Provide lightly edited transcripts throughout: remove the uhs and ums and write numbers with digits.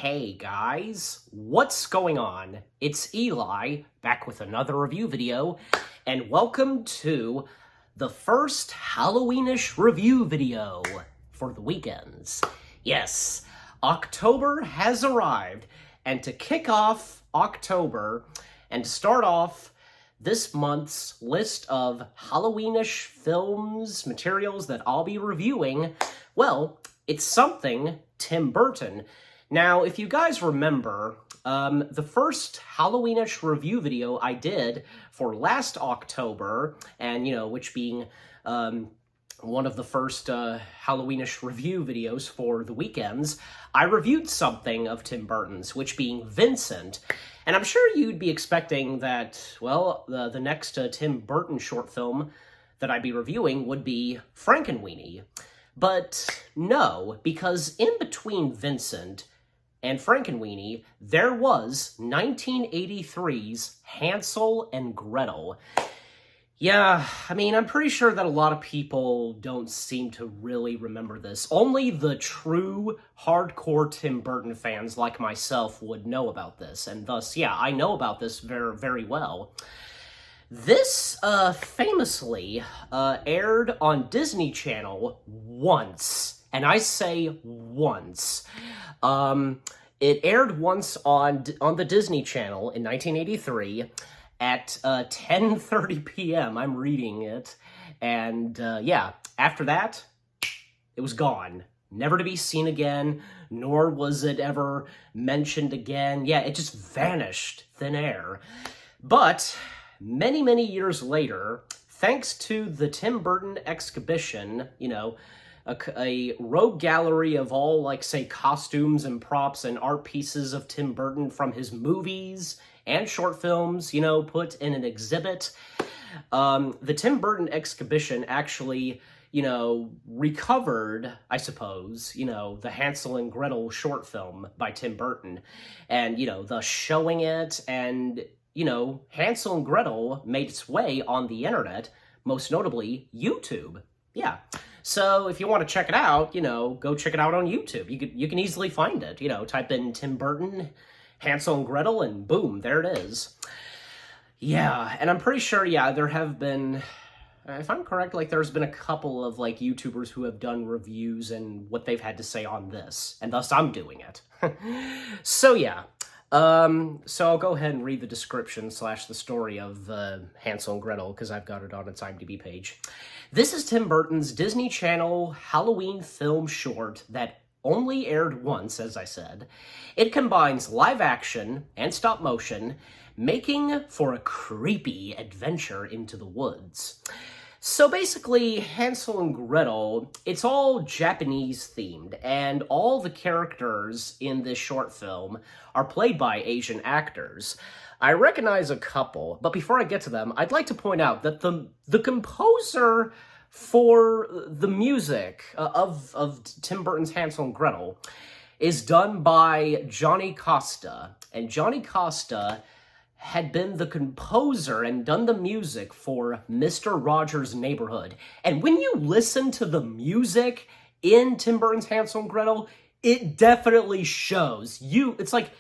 Hey guys, what's going on? It's Eli, back with another review video, and welcome to the first Halloweenish review video for the weekends. Yes, October has arrived, and to kick off October, and to start off this month's list of Halloweenish films, materials that I'll be reviewing, well, it's something Tim Burton. Now, if you guys remember, the first Halloweenish review video I did for last October, and, which being one of the first Halloweenish review videos for the weekends, I reviewed something of Tim Burton's, which being Vincent. And I'm sure you'd be expecting that, well, the next Tim Burton short film that I'd be reviewing would be Frankenweenie. But no, because in between Vincent and Frankenweenie, there was 1983's Hansel and Gretel. Yeah, I mean, I'm pretty sure that a lot of people don't seem to really remember this. Only the true hardcore Tim Burton fans like myself would know about this, and thus, yeah, I know about this very, very well. This, famously, aired on Disney Channel once, and I say once. It aired once on the Disney Channel in 1983 at 10:30 p.m. I'm reading it, and yeah, after that, it was gone. Never to be seen again, nor was it ever mentioned again. Yeah, it just vanished, thin air. But many, many years later, thanks to the Tim Burton exhibition, a rogue gallery of all, like, say, costumes and props and art pieces of Tim Burton from his movies and short films, put in an exhibit. The Tim Burton exhibition actually, recovered, I suppose, the Hansel and Gretel short film by Tim Burton, and, thus showing it, and, Hansel and Gretel made its way on the internet, most notably YouTube. Yeah. So if you want to check it out, go check it out on YouTube. You can easily find it. Type in Tim Burton, Hansel and Gretel, and boom, there it is. Yeah, and I'm pretty sure, yeah, there have been, if I'm correct, like, there's been a couple of, like, YouTubers who have done reviews and what they've had to say on this, and thus I'm doing it. So, yeah. So I'll go ahead and read the description / the story of Hansel and Gretel, because I've got it on its IMDb page. This is Tim Burton's Disney Channel Halloween film short that only aired once, as I said. It combines live action and stop motion, making for a creepy adventure into the woods. So basically, Hansel and Gretel, it's all Japanese themed, and all the characters in this short film are played by Asian actors. I recognize a couple, but before I get to them, I'd like to point out that the composer for the music of Tim Burton's Hansel and Gretel is done by Johnny Costa, and Johnny Costa had been the composer and done the music for Mr. Rogers' Neighborhood. And when you listen to the music in Tim Burton's Hansel and Gretel, it definitely shows. It's like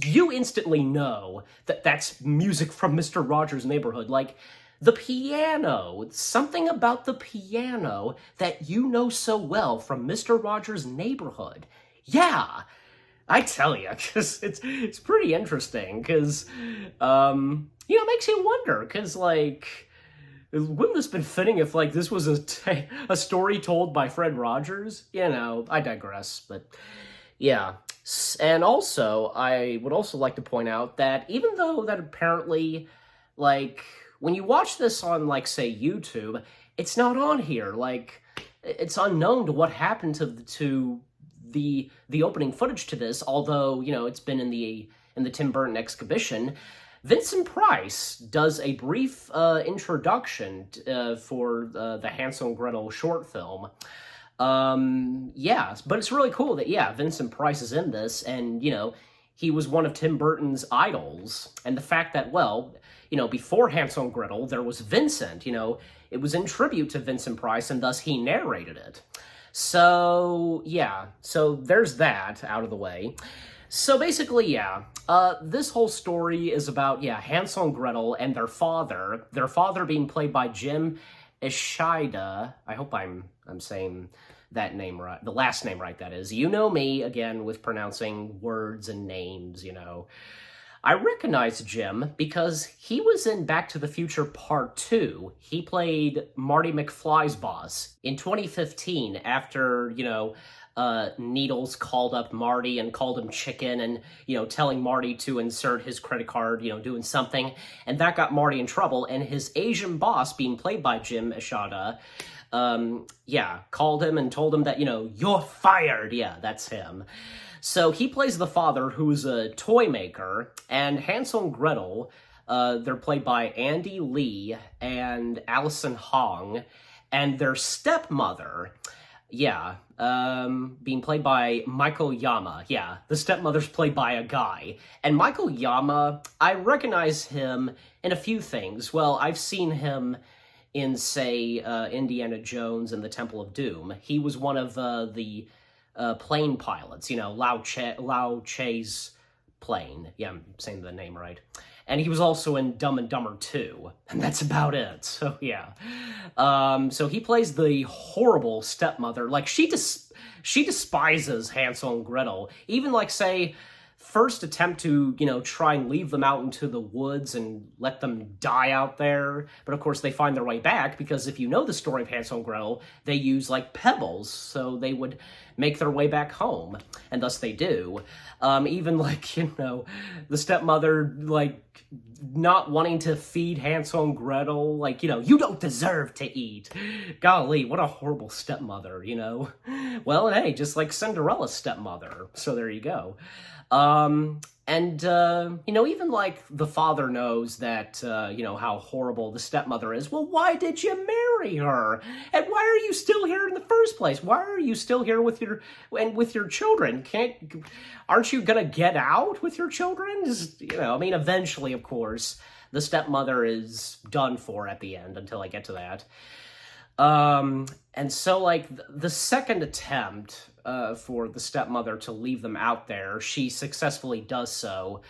you instantly know that that's music from Mr. Rogers' Neighborhood. Like, the piano, something about the piano that you know so well from Mr. Rogers' Neighborhood. Yeah, I tell you, because it's pretty interesting, because, it makes you wonder, because, like, wouldn't this been fitting if, like, this was a story told by Fred Rogers? I digress, but, yeah. And also, I would also like to point out that even though that apparently, like, when you watch this on, like, say, YouTube, it's not on here. Like, it's unknown to what happened to the opening footage to this, although, it's been in the Tim Burton exhibition. Vincent Price does a brief introduction for the Hansel and Gretel short film. Yeah, but it's really cool that, yeah, Vincent Price is in this, and, he was one of Tim Burton's idols, and the fact that, well, before Hansel and Gretel, there was Vincent, it was in tribute to Vincent Price, and thus he narrated it. So, yeah, so there's that out of the way. So basically, yeah, this whole story is about, yeah, Hansel and Gretel and their father being played by Jim Ishida. I hope I'm saying that name right, the last name right, that is. You know me, again, with pronouncing words and names, you know. I recognize Jim because he was in Back to the Future Part 2. He played Marty McFly's boss in 2015 after, Needles called up Marty and called him chicken and, telling Marty to insert his credit card, doing something. And that got Marty in trouble. And his Asian boss, being played by Jim Ishida, called him and told him that, you're fired. Yeah, that's him. So he plays the father, who's a toy maker, and Hansel and Gretel, they're played by Andy Lee and Allison Hong, and their stepmother, being played by Michael Yama. Yeah, the stepmother's played by a guy. And Michael Yama, I recognize him in a few things. Well, I've seen him in, say, Indiana Jones and the Temple of Doom. He was one of the plane pilots, Lao Che's plane. Yeah, I'm saying the name right. And he was also in Dumb and Dumber 2, and that's about it. So, yeah. So he plays the horrible stepmother. Like, she despises Hansel and Gretel. Even, like, say, first attempt to, try and leave them out into the woods and let them die out there. But of course, they find their way back because if you know the story of Hansel and Gretel, they use, like, pebbles, so they would make their way back home. And thus they do. Even, like, the stepmother, like, not wanting to feed Hansel and Gretel, like, you don't deserve to eat. Golly, what a horrible stepmother, Well, hey, just like Cinderella's stepmother. So there you go. Even like the father knows that, how horrible the stepmother is. Well, why did you marry her? And why are you still here in the first place? Why are you still here with your children? Aren't you gonna get out with your children? Eventually, of course, the stepmother is done for at the end until I get to that. And so, like, the second attempt for the stepmother to leave them out there, she successfully does so.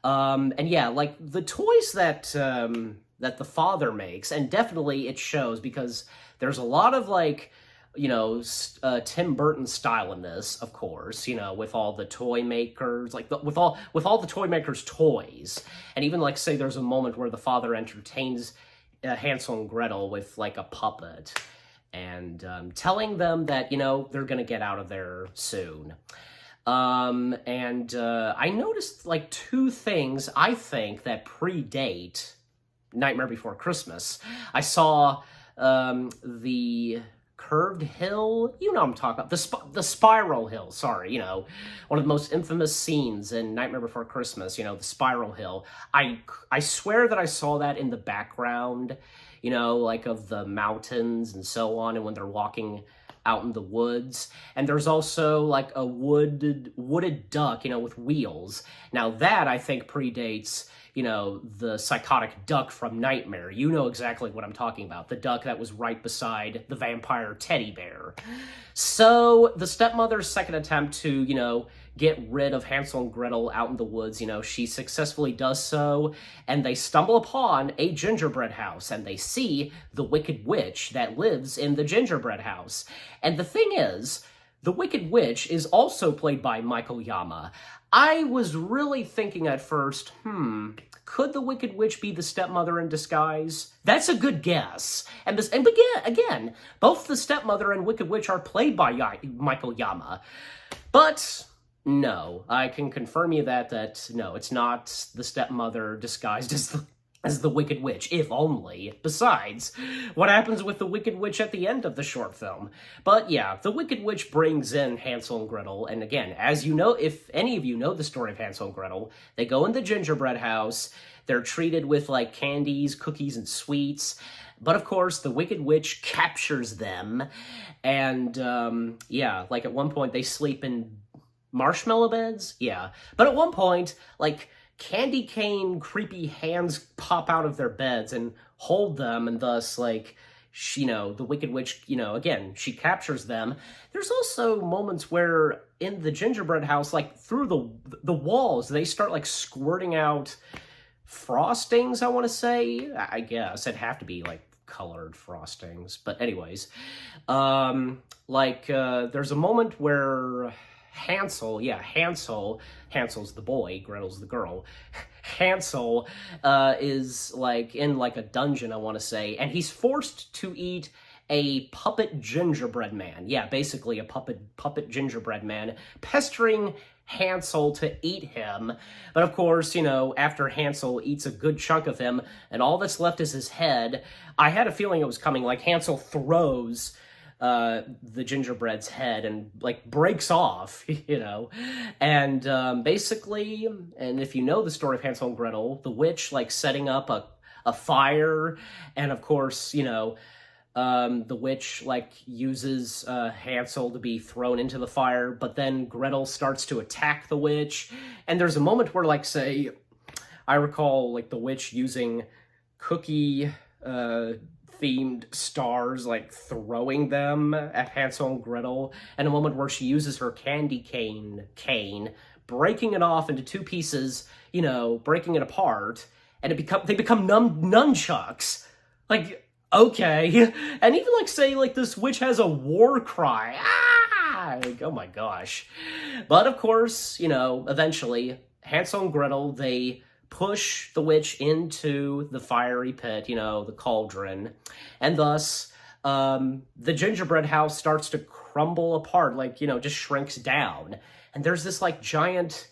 Like, the toys that the father makes, and definitely it shows because there's a lot of, like, Tim Burton style in this, of course, with all the toy makers, like, with all the toy makers' toys. And even, like, say there's a moment where the father entertains Hansel and Gretel with, like, a puppet and telling them that, they're going to get out of there soon. I noticed, like, two things, I think, that predate Nightmare Before Christmas. I saw the curved hill, what I'm talking about, the spiral hill, sorry, one of the most infamous scenes in Nightmare Before Christmas, the spiral hill. I swear that I saw that in the background, like of the mountains and so on, and when they're walking out in the woods. And there's also like a wooded duck, with wheels. Now that, I think, predates, the psychotic duck from Nightmare. You know exactly what I'm talking about. The duck that was right beside the vampire teddy bear. So the stepmother's second attempt to, get rid of Hansel and Gretel out in the woods, she successfully does so, and they stumble upon a gingerbread house, and they see the Wicked Witch that lives in the gingerbread house. And the thing is, the Wicked Witch is also played by Michael Yama. I was really thinking at first, could the Wicked Witch be the stepmother in disguise? That's a good guess. And again, both the stepmother and Wicked Witch are played by Michael Yama. But no, I can confirm you that no, it's not the stepmother disguised as the Wicked Witch, if only. Besides, what happens with the Wicked Witch at the end of the short film? But yeah, the Wicked Witch brings in Hansel and Gretel, and again, as you know, if any of you know the story of Hansel and Gretel, they go in the gingerbread house, they're treated with, like, candies, cookies, and sweets, but of course, the Wicked Witch captures them, and like at one point they sleep in marshmallow beds? Yeah. But at one point, like, candy cane creepy hands pop out of their beds and hold them, and thus, like, the Wicked Witch, again, she captures them. There's also moments where in the gingerbread house, like through the walls, they start like squirting out frostings, I want to say. I guess it'd have to be like colored frostings. But anyways, there's a moment where Hansel's the boy, Gretel's the girl. Hansel is like in like a dungeon, I want to say, and he's forced to eat a puppet gingerbread man. Yeah, basically a puppet gingerbread man, pestering Hansel to eat him. But of course, after Hansel eats a good chunk of him and all that's left is his head, I had a feeling it was coming. Like Hansel throws the gingerbread's head and like breaks off, and basically, and if you know the story of Hansel and Gretel, the witch like setting up a fire, and of course, the witch like uses Hansel to be thrown into the fire, but then Gretel starts to attack the witch, and there's a moment where like, say, I recall like the witch using cookie themed stars, like throwing them at Hansel and Gretel, and a moment where she uses her candy cane, breaking it off into two pieces, breaking it apart, and they become nunchucks. Like, okay. And even like, say, like this witch has a war cry. Ah! Like, oh my gosh. But of course, eventually Hansel and Gretel, they push the witch into the fiery pit, the cauldron, and thus the gingerbread house starts to crumble apart, like, just shrinks down. And there's this like giant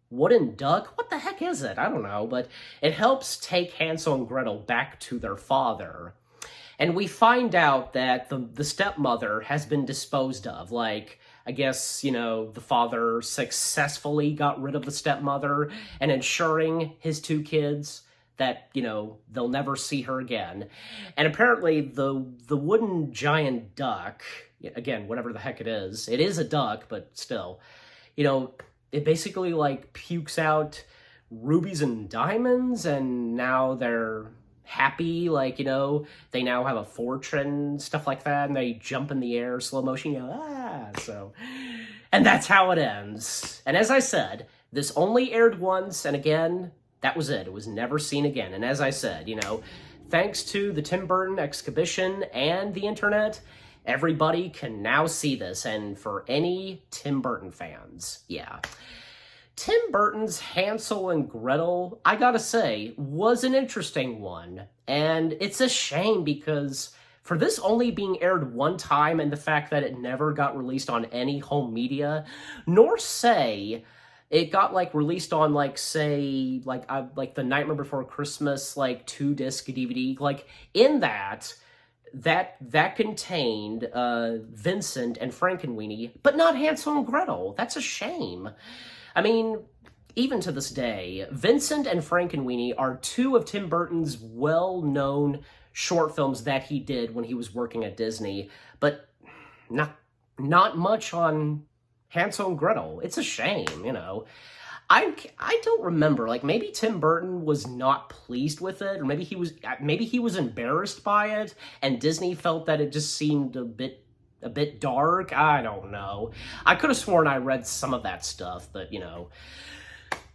wooden duck. What the heck is it? I don't know, but it helps take Hansel and Gretel back to their father. And we find out that the stepmother has been disposed of. Like, I guess, the father successfully got rid of the stepmother and ensuring his two kids that, they'll never see her again. And apparently the wooden giant duck, again, whatever the heck it is a duck, but still, it basically like pukes out rubies and diamonds, and now they're happy, like, they now have a fortune, stuff like that, and they jump in the air, slow motion, so, and that's how it ends. And as I said, this only aired once, and again, that was it. It was never seen again. And as I said, thanks to the Tim Burton exhibition and the internet, everybody can now see this, and for any Tim Burton fans, yeah. Tim Burton's Hansel and Gretel, I gotta say, was an interesting one. And it's a shame because for this only being aired one time and the fact that it never got released on any home media, nor say it got like released on like, say, like the Nightmare Before Christmas, like 2-disc DVD, like in that contained Vincent and Frankenweenie, but not Hansel and Gretel. That's a shame. I mean, even to this day, Vincent and Frankenweenie are two of Tim Burton's well-known short films that he did when he was working at Disney, but not much on Hansel and Gretel. It's a shame, I don't remember, like, maybe Tim Burton was not pleased with it, or maybe he was embarrassed by it, and Disney felt that it just seemed a bit dark. I don't know. I could have sworn I read some of that stuff, but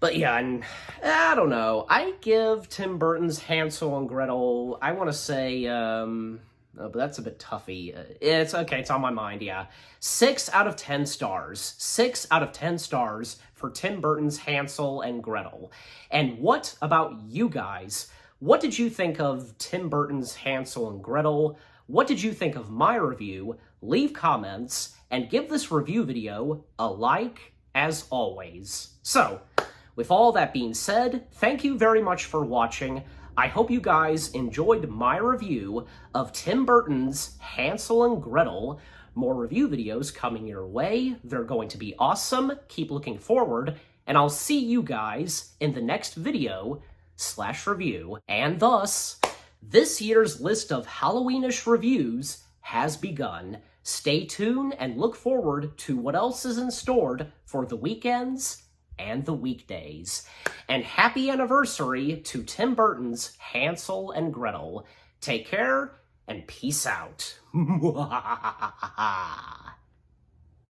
but yeah, and I don't know. I give Tim Burton's Hansel and Gretel, I want to say, but that's a bit toughy. It's okay. It's on my mind. Yeah. 6 out of 10 stars. 6 out of 10 stars for Tim Burton's Hansel and Gretel. And what about you guys? What did you think of Tim Burton's Hansel and Gretel? What did you think of my review? Leave comments and give this review video a like as always. So, with all that being said, thank you very much for watching. I hope you guys enjoyed my review of Tim Burton's Hansel and Gretel. More review videos coming your way. They're going to be awesome. Keep looking forward, and I'll see you guys in the next video/review. And thus, this year's list of Halloweenish reviews has begun. Stay tuned and look forward to what else is in store for the weekends and the weekdays. And happy anniversary to Tim Burton's Hansel and Gretel. Take care and peace out.